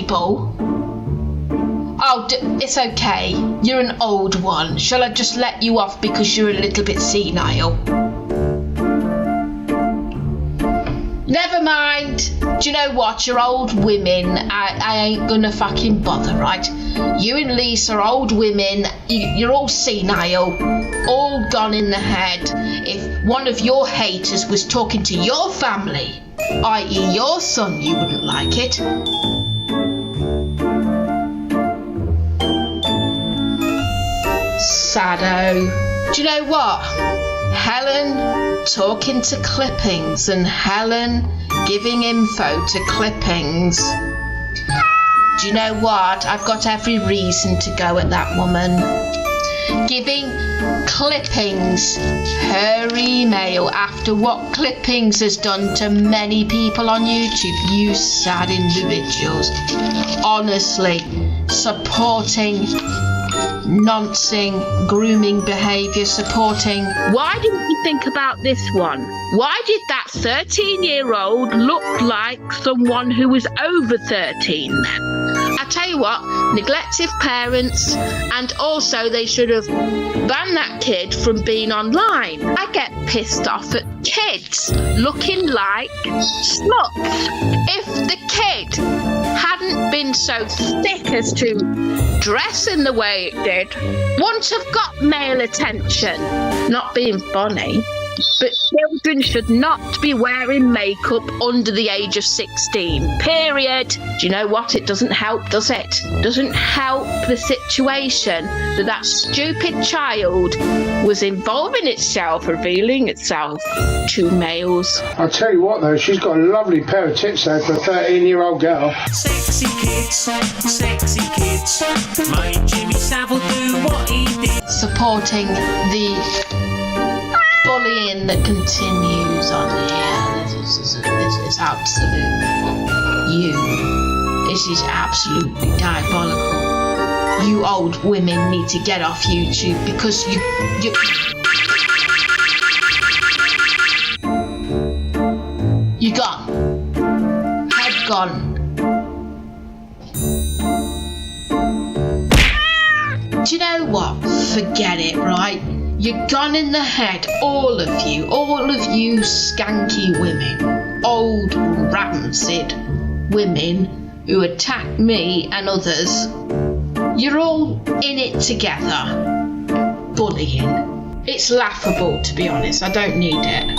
people. Oh, it's okay. You're an old one. Shall I just let you off because you're a little bit senile? Never mind. Do you know what? You're old women. I ain't gonna fucking bother, right? You and Lisa are old women. You're all senile, all gone in the head. If one of your haters was talking to your family, i.e. your son, you wouldn't like it. Sado. Do you know what? Helen talking to clippings and Helen giving info to clippings. Do you know what? I've got every reason to go at that woman. Giving clippings her email after what clippings has done to many people on YouTube. You sad individuals. Honestly, supporting noncing, grooming behaviour, supporting. Why didn't you think about this one? Why did that 13-year-old look like someone who was over 13 then? I tell you what, neglective parents, and also they should have banned that kid from being online. I get pissed off at kids looking like sluts. If the kid hadn't been so thick as to dress in the way it did, wouldn't have got male attention. Not being funny, but children should not be wearing makeup under the age of 16, period. Do you know what? It doesn't help, does it? Doesn't help the situation that stupid child was involving itself, revealing itself to males. I'll tell you what though, she's got a lovely pair of tits though for a 13-year-old girl. Sexy kids, my Jimmy Savile do what he did. Supporting the bullying that continues on here. This is absolute. This is absolutely diabolical. You old women need to get off YouTube because you're gone. Head gone. Do you know what? Forget it, right? You're gone in the head, all of you skanky women, old rancid women who attack me and others. You're all in it together. Bullying. It's laughable, to be honest. I don't need it.